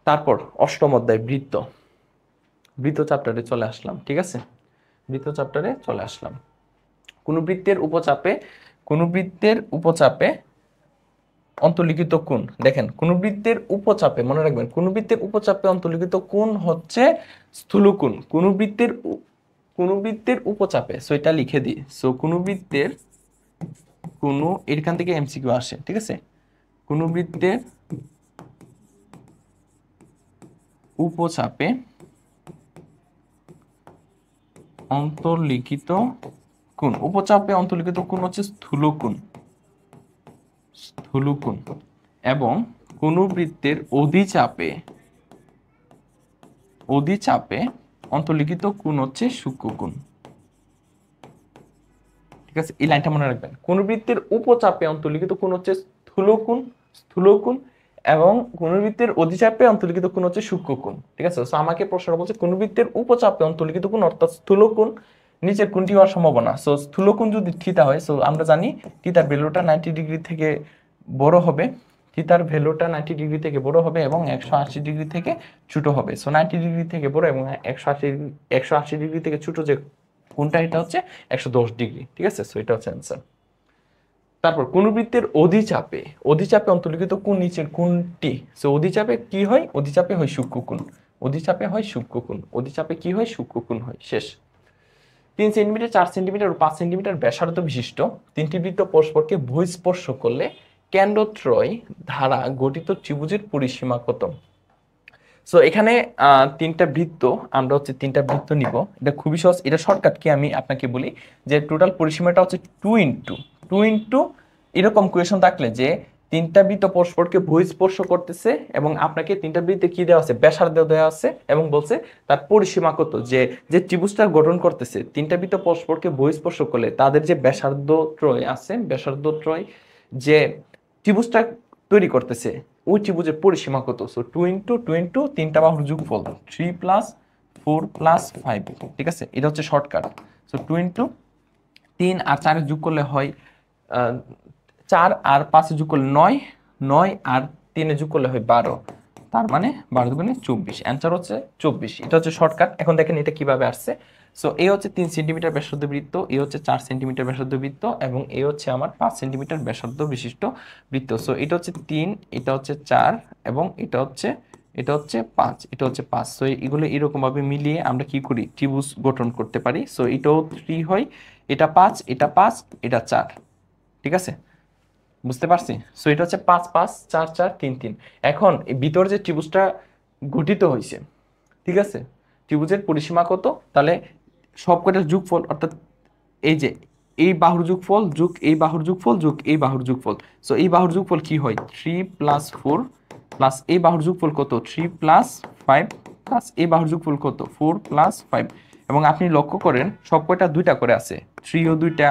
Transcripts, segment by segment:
তারপর অষ্টম অধ্যায় বৃত্ত, বৃত্ত চ্যাপ্টারে চলে আসলাম। ঠিক আছে, বৃত্ত চ্যাপ্টারে চলে আসলাম। কোন বৃত্তের উপচাপে, কোন বৃত্তের উপচাপে অন্তর্লিখিত কোণ, দেখেন কোন বৃত্তের উপচাপে, মনে রাখবেন কোন বৃত্তের উপচাপে অন্তর্লিখিত কোণ হচ্ছে স্থূলকোণ। কোন বৃত্তের উপচাপে, সো এটা লিখে দিই। সো কোন বৃত্তের, কোন, এখান থেকে এমসিকিউ আসে। ঠিক আছে, কোন বৃত্তের উপচাপে অন্তর্লিখিত কোণ, উপচাপে অন্তর্লিখিত কোণ হচ্ছে স্থূলকোণ, স্থূলকোণ। এবং কোন বৃত্তের অধিচাপে, অধিচাপে অন্তর্লিখিত কোণ হচ্ছে সূক্ষ্মকোণ। ঠিক আছে, এই লাইনটা মনে রাখবেন। কোন বৃত্তের উপচাপে অন্তর্লিখিত কোণ হচ্ছে স্থূলকোণ, স্থূলকোণ, এবং কোন বৃত্তের অধিচাপে অন্তর্লিখিত কোণ হচ্ছে সূক্ষ্মকোণ। ঠিক আছে, সো আমাকে প্রশ্ন বলছে কোন বৃত্তের উপচাপে অন্তর্লিখিত কোণ অর্থাৎ স্থূলকোণ নিচের কোনটি হওয়ার সম্ভাবনা। সো স্থূলকোণ যদি থিতা হয়, সো আমরা জানি থিতার ভ্যালুটা 90 ডিগ্রি থেকে বড় হবে, থিতার ভ্যালুটা 90 ডিগ্রি থেকে বড় হবে এবং 180 ডিগ্রি থেকে ছোট হবে। সো 90 ডিগ্রি থেকে বড় এবং 180 ডিগ্রি থেকে ছোট যে কোনটা, এটা হচ্ছে 110 ডিগ্রি। ঠিক আছে, সো এটা হচ্ছে অ্যান্সার। তারপর কোন বৃত্তের অধিচাপে, অধিচাপে অন্তর্লিখিত কোণ নিচের কোনটি। সো অধিচাপে কি হয়, অধিচাপে হয় সূক্ষ্মকোণ, অধিচাপে হয় সূক্ষ্মকোণ, অধিচাপে কি হয়, সূক্ষ্মকোণ হয়। শেষ। 3 সেন্টিমিটার, 4 সেন্টিমিটার ও 5 সেন্টিমিটার ব্যাসার্ধ বিশিষ্ট তিনটি বৃত্ত পরস্পরকে বহিঃস্পর্শ করলে কেন্দ্রত্রয় দ্বারা গঠিত ত্রিভুজের পরিসীমা কত। সো এখানে তিনটা বৃত্ত, আমরা হচ্ছে তিনটা বৃত্ত নিব। এটা খুবই সহজ, এটা শর্টকাট কি আমি আপনাকে বলি যে টোটাল পরিসীমাটা হচ্ছে 2 ইন্টু এরকম কোয়েশন থাকলে যে তিনটা বৃত্ত পরস্পরকে বহিঃস্পর্শ করতেছে এবং আপনাকে তিনটা বৃত্তে কি দেওয়া আছে, ব্যাসার্ধ দেওয়া আছে এবং বলছে তার পরিসীমা কত, যে যে ত্রিভুজটা গঠন করতেছে তিনটা বৃত্ত পরস্পরকে বহিঃস্পর্শ করলে তাদের যে ব্যাসার্ধ ত্রয় আছে, ব্যাসার্ধ ত্রয় যে ত্রিভুজটা তৈরি করতেছে ওই ত্রিভুজের পরিসীমা কত। সো 2 ইন্টু তিনটা বাহুর যোগফল 3+4+5। ঠিক আছে, এটা হচ্ছে শর্টকাট। সো 2 ইন্টু 3 আর 4 যোগ করলে হয় 4 আর 5 যোগ করলে 9, 9 আর 3 যোগ করলে হয় 12, তার মানে 12 দুগুণে 24, অ্যান্সার হচ্ছে 24। এটা হচ্ছে শর্টকাট। এখন দেখেন এটা কিভাবে আসছে। সো এই হচ্ছে 3 সেন্টিমিটার ব্যাসার্ধ বৃত্ত, এই হচ্ছে 4 সেন্টিমিটার ব্যাসার্ধ বৃত্ত এবং এই হচ্ছে আমার 5 সেন্টিমিটার ব্যাসার্ধ বিশিষ্ট বৃত্ত। সো এটা হচ্ছে 3, এটা হচ্ছে 4 এবং এটা হচ্ছে 5, এটা হচ্ছে 5। সো এগুলো এরকম ভাবে মিলিয়ে আমরা কি করি, ত্রিভুজ গঠন করতে পারি। সো এটাও 3 হয়, এটা 5, এটা 5, এটা 4। ঠিক আছে, বুঝতে পারছি। সো এটা হচ্ছে 5 5 4 4 3 3। এখন এই ভিতর যে ত্রিভুজটা গঠিত হয়েছে, ঠিক আছে, ত্রিভুজের পরিসীমা কত, তাহলে সবকটার যোগফল অর্থাৎ এই যে এই বাহুর যোগফল যোগ এই বাহুর যোগফল যোগ এই বাহুর যোগফল। সো এই বাহুর যোগফল কি হয়, 3+4 প্লাস এই বাহুর যোগফল কত, 3+5 প্লাস এই বাহুর যোগফল কত, 4+5। এবং আপনি লক্ষ্য করেন সব কয়টা দুইটা করে আছে, 3ও দুইটা,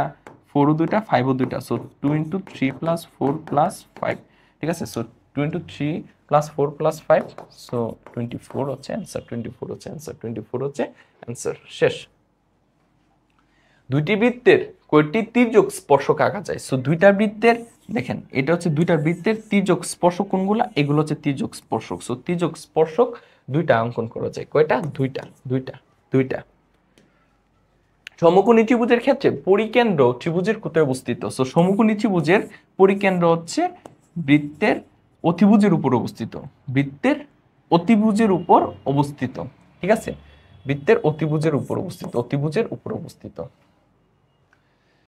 4ও দুইটা, 5ও দুইটা। সো 2 × 3+4+5। ঠিক আছে, সো 2 × 3+4+5, সো 24 হচ্ছে অ্যান্সার, 24 হচ্ছে অ্যান্সার, 24 হচ্ছে অ্যান্সার। শেষ। দুইটি বৃত্তের কয়টি তির্যক স্পর্শক আঁকা যায়। সো দুইটা বৃত্তের, দেখেন এটা হচ্ছে দুইটা বৃত্তের তির্যক স্পর্শক কোনগুলা, এগুলো হচ্ছে তির্যক স্পর্শক। সো তির্যক স্পর্শক দুইটা অঙ্কন করা যায়। কয়টা, দুইটা, দুইটা, দুইটা। সমকোণী ত্রিভুজের ক্ষেত্রে পরিকেন্দ্র ত্রিভুজের কোথায় অবস্থিত। সো সমকোণী ত্রিভুজের পরিকেন্দ্র হচ্ছে বৃত্তের অতিভুজের উপর অবস্থিত, বৃত্তের অতিভুজের উপর অবস্থিত। ঠিক আছে, বৃত্তের অতিভুজের উপর অবস্থিত, অতিভুজের উপর অবস্থিত।